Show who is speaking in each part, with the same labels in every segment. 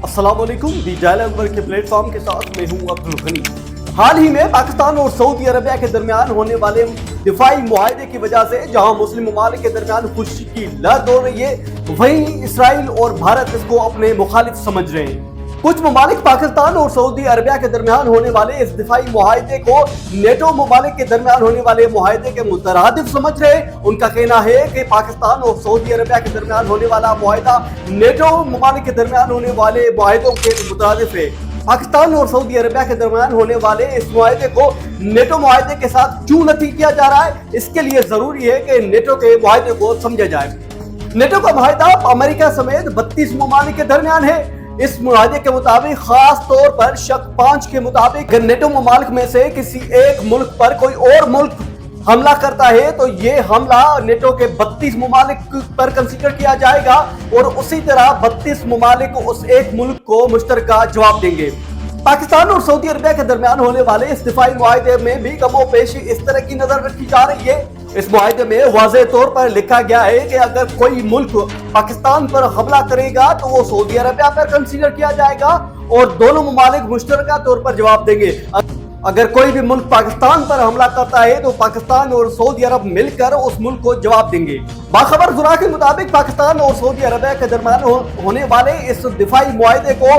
Speaker 1: अस्सलाम वालेकुम। दी डायल अकबर के प्लेटफॉर्म के साथ मैं हूं अब्दुल गनी। हाल ही में पाकिस्तान और सऊदी अरबिया के दरमियान होने वाले दिफाई मुआहदे की वजह से जहां मुस्लिम ममालिक के दरमियान खुशी की लहर दौड़ रही है, वहीं इसराइल और भारत इसको अपने मुखालिफ समझ रहे हैं। कुछ ममालिक पाकिस्तान और सऊदी अरबिया के दरमियान होने वाले इस दिफाई मुआहदे को नेटो ममालिक के दरमियान होने वाले मुआहदे के मुतरादिफ समझ रहे हैं। उनका कहना है कि पाकिस्तान और सऊदी अरबिया के दरमियान होने वाला मुआहदा नेटो ममालिक के दरमियान होने वाले मुआहदों के मुतरादिफ है। पाकिस्तान और सऊदी अरबिया के दरमियान होने वाले इस मुआहदे को नेटो मुआहदे के साथ क्यों नहीं किया जा रहा है, इसके लिए जरूरी है कि नेटो के मुआहदे को समझा जाए। नेटो का मुआहदा अमेरिका समेत 32 ममालिक के दरमियान है। इस मुआहदे के मुताबिक खास तौर पर शक 5 के मुताबिक अगर नेटो ममालिक में से किसी एक मुल्क पर कोई और मुल्क हमला करता है तो ये हमला नेटो के 32 ममालिक पर कंसीडर किया जाएगा और उसी तरह 32 ममालिक उस एक मुल्क को मुश्तरका जवाब देंगे। पाकिस्तान और सऊदी अरबिया के दरमियान होने वाले इस दिफाई मुआहदे में भी कमो पेशी इस तरह की नजर रखी जा रही है। इस मुआहदे में वाज़ेह तौर पर लिखा गया है कि अगर कोई मुल्क पाकिस्तान पर हमला करेगा तो वो सऊदी अरबिया पर कंसीडर किया जाएगा और दोनों ममालिक मुश्तरका तौर पर जवाब देंगे। अगर कोई भी मुल्क पाकिस्तान पर हमला करता है तो पाकिस्तान और सऊदी अरब मिलकर उस मुल्क को जवाब देंगे। बाखबर जुरा के मुताबिक पाकिस्तान और सऊदी अरबिया के दरमियान होने वाले इस दिफाई मुआहदे को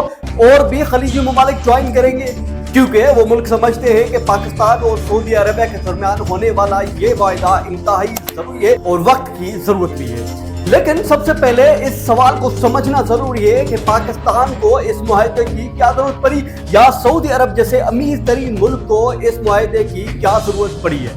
Speaker 1: और भी खलीजी ममालिक ज्वाइन करेंगे, क्योंकि वो मुल्क समझते हैं कि पाकिस्तान और सऊदी अरबिया के दरमियान होने वाला ये वायदा इंतहाई जरूरी है और वक्त की जरूरत भी है। लेकिन सबसे पहले इस सवाल को समझना जरूरी है कि पाकिस्तान को इस मुआहदे की क्या जरूरत पड़ी या सऊदी अरब जैसे अमीर तरीन मुल्क को इस मुआहदे की क्या जरूरत पड़ी है।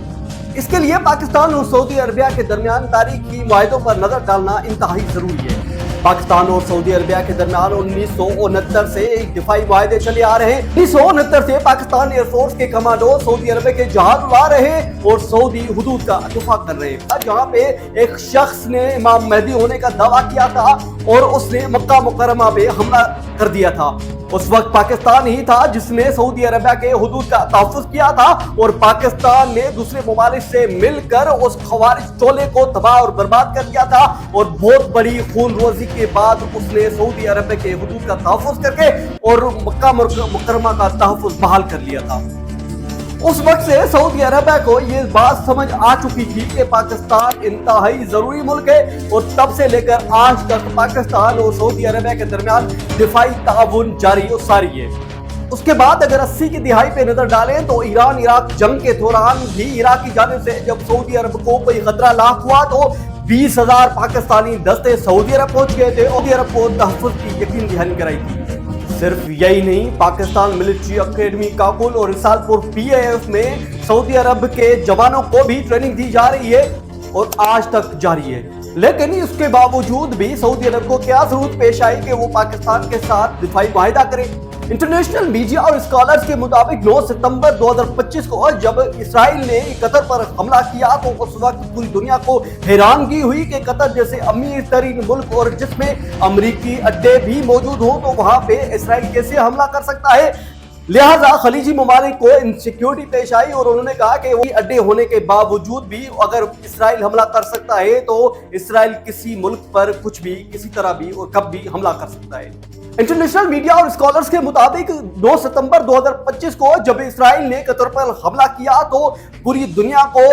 Speaker 1: इसके लिए पाकिस्तान और सऊदी अरबिया के दरमियान तारीखी मुआहदों पर नजर डालना इंतहाई जरूरी है। पाकिस्तान और सऊदी अरबिया के दरमियान 1969 से दिफाई मुआहदे चले आ रहे हैं। 1969 से पाकिस्तान एयरफोर्स के कमांडो सऊदी अरबिया के जहाज उड़ा रहे हैं और सऊदी हुदूद का दिफा कर रहे हैं। जहाँ पे एक शख्स ने इमाम मेहदी होने का दावा किया था और उसने मक्का मुकर्रमा पे हमला कर दिया था। उस वक्त पाकिस्तान ही था जिसने सऊदी अरबिया के हुदूद का तहफ़्फ़ुज़ किया था और पाकिस्तान ने दूसरे ममालिक से मिलकर उस खवारिज टोले को तबाह और बर्बाद कर दिया था और बहुत बड़ी खून रोजी के बाद उसने सऊदी अरबिया के हुदूद का तहफ़्फ़ुज़ करके और मक्का मुकर्रमा का तहफ़्फ़ुज़ बहाल कर लिया था। उस वक्त से सऊदी अरबिया को ये बात समझ आ चुकी थी कि पाकिस्तान इंतहाई जरूरी मुल्क है और तब से लेकर आज तक पाकिस्तान और सऊदी अरबिया के दरमियान दिफाई ताउन जारी और सारी है। उसके बाद अगर 80 की दिहाई पे नजर डालें तो ईरान इराक जंग के दौरान भी इराक की जानिब से जब सऊदी अरब को कोई खतरा लाक हुआ तो 20,000 पाकिस्तानी दस्ते सऊदी अरब पहुंच गए थे। सऊदी अरब को तहफ़्फ़ुज़ की यकीन दहानी कराई थी। सिर्फ यही नहीं, पाकिस्तान मिलिट्री अकेडमी काबुल और रिसालपुर PIF में सऊदी अरब के जवानों को भी ट्रेनिंग दी जा रही है और आज तक जारी है। लेकिन इसके बावजूद भी सऊदी अरब को क्या जरूरत पेश आई कि वो पाकिस्तान के साथ दिफाई मुआहदा करे। इंटरनेशनल मीडिया और स्कॉलर्स के मुताबिक 9 सितंबर 2025 को जब इसराइल ने कतर पर हमला किया तो उस वक्त पूरी दुनिया को हैरानगी हुई कि कतर जैसे अमीर तरीन मुल्क और जिसमें अमरीकी अड्डे भी मौजूद हो तो वहां पे इसराइल कैसे हमला कर सकता है। लिहाजा खलीजी ममालिक को इनसिक्योरिटी पेश आई और उन्होंने कहा कि वही अड्डे होने के बावजूद भी अगर इसराइल हमला कर सकता है तो इसराइल किसी मुल्क पर कुछ भी किसी तरह भी और कब भी हमला कर सकता है। इंटरनेशनल मीडिया और स्कॉलर्स के मुताबिक 9 सितंबर 2025 को जब इसराइल ने कतर पर हमला किया तो पूरी दुनिया को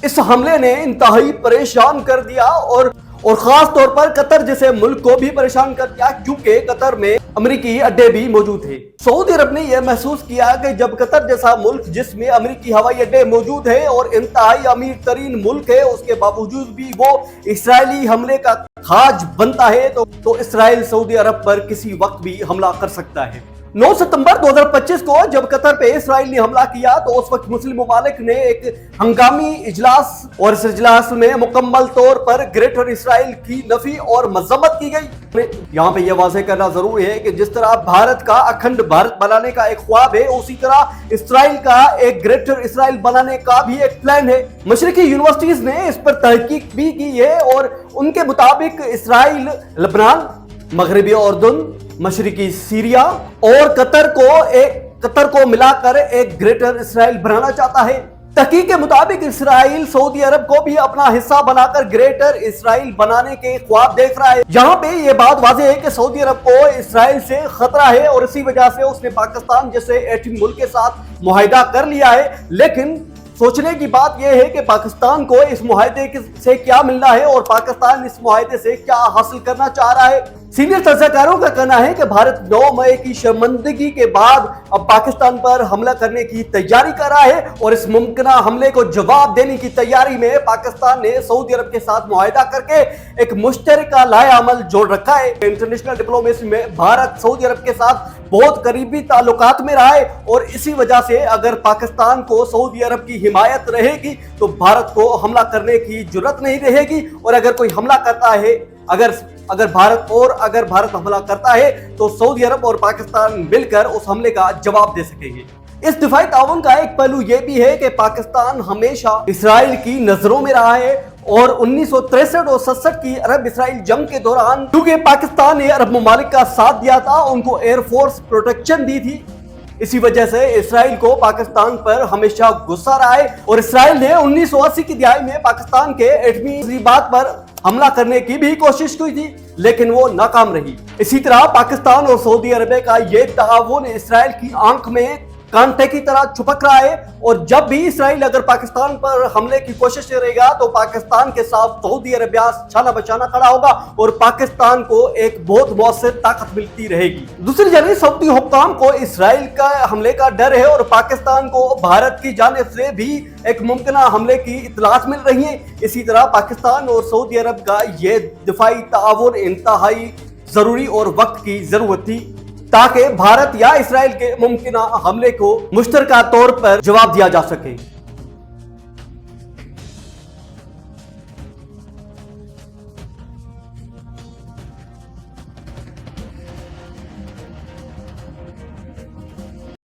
Speaker 1: इस हमले ने इंतहाई परेशान कर दिया और खास तौर पर कतर जैसे मुल्क को भी परेशान कर दिया, क्योंकि कतर में अमेरिकी अड्डे भी मौजूद थे। सऊदी अरब ने यह महसूस किया कि जब कतर जैसा मुल्क जिसमें अमेरिकी हवाई अड्डे मौजूद है और इंतहाई अमीर तरीन मुल्क है, उसके बावजूद भी वो इसराइली हमले का खाज बनता है तो इसराइल सऊदी अरब पर किसी वक्त भी हमला कर सकता है। 9 सितंबर 2025 को जब कतर पे इसराइल ने हमला किया तो उस वक्त मुस्लिम ममालिक ने एक हंगामी इजलास और इस इजलास में मुकम्मल तौर पर ग्रेटर इसराइल की नफी और मजम्मत की गई। यहाँ पे यह वाज़ेह करना जरूरी है कि जिस तरह भारत का अखंड भारत बनाने का एक ख्वाब है, उसी तरह इसराइल का एक ग्रेटर इसराइल बनाने का भी एक प्लान है। मशरकी यूनिवर्सिटीज ने इस पर तहकीक भी की है और उनके मुताबिक इसराइल लबनान, मगरबी उर्दून, मशरकी सीरिया और कतर को मिलाकर एक ग्रेटर इसराइल बनाना चाहता है। तहकीक के मुताबिक इसराइल सऊदी अरब को भी अपना हिस्सा बनाकर ग्रेटर इसराइल बनाने के ख्वाब देख रहा है। यहाँ पे ये बात वाज़ेह है कि सऊदी अरब को इसराइल से खतरा है और इसी वजह से उसने पाकिस्तान जैसे एटमी मुल्क के साथ मुआहिदा कर लिया है। लेकिन सोचने की बात यह है कि पाकिस्तान को इस मुआहिदे से क्या मिलना है और पाकिस्तान इस मुआहिदे से क्या हासिल करना चाह रहा है। सीनियर तज्ज़ियाकारों का कहना है कि भारत 9 मई की शर्मिंदगी के बाद अब पाकिस्तान पर हमला करने की तैयारी कर रहा है और इस मुमकिन हमले को जवाब देने की तैयारी में पाकिस्तान ने सऊदी अरब के साथ मुआहिदा करके एक मुश्तरका लाएअमल जोड़ रखा है। इंटरनेशनल डिप्लोमेसी में भारत सऊदी अरब के साथ बहुत करीबी ताल्लुकात में रहा है और इसी वजह से अगर पाकिस्तान को सऊदी अरब की हिमायत रहेगी तो भारत को हमला करने की जुर्रत नहीं रहेगी और अगर कोई हमला करता है अगर भारत हमला करता है तो सऊदी अरब और पाकिस्तान मिलकर उस हमले का जवाब दे सकेंगे। इस दिफाई ताउन का एक पहलू यह भी है कि पाकिस्तान हमेशा इसराइल की नजरों में रहा है और 1963 और 67 की अरब इसराइल जंग के दौरान क्योंकि पाकिस्तान ने अरब ममालिक का साथ दिया था, उनको एयरफोर्स प्रोटेक्शन दी थी, इसी वजह से इसराइल को पाकिस्तान पर हमेशा गुस्सा रहा है और इसराइल ने 1980 की दिहाई में पाकिस्तान के एटमी बात पर हमला करने की भी कोशिश की थी लेकिन वो नाकाम रही। इसी तरह पाकिस्तान और सऊदी अरब का ये ताउन इसराइल की आंख में कांटे की तरह छुपक रहा है और जब भी इसराइल अगर पाकिस्तान पर हमले की कोशिश करेगा तो पाकिस्तान के साथ सऊदी अरबिया छाना बचाना खड़ा होगा और पाकिस्तान को एक बहुत मौसर ताकत मिलती रहेगी। दूसरी जानिब सऊदी हुक्काम को इसराइल का हमले का डर है और पाकिस्तान को भारत की जानिब से भी एक मुमकिन हमले की इत्तलात मिल रही है। इसी तरह पाकिस्तान और सऊदी अरब का ये दिफाई ताउन इंतहाई जरूरी और वक्त की जरूरत थी ताकि भारत या इसराइल के मुमकिन हमले को मुश्तरका तौर पर जवाब दिया जा सके।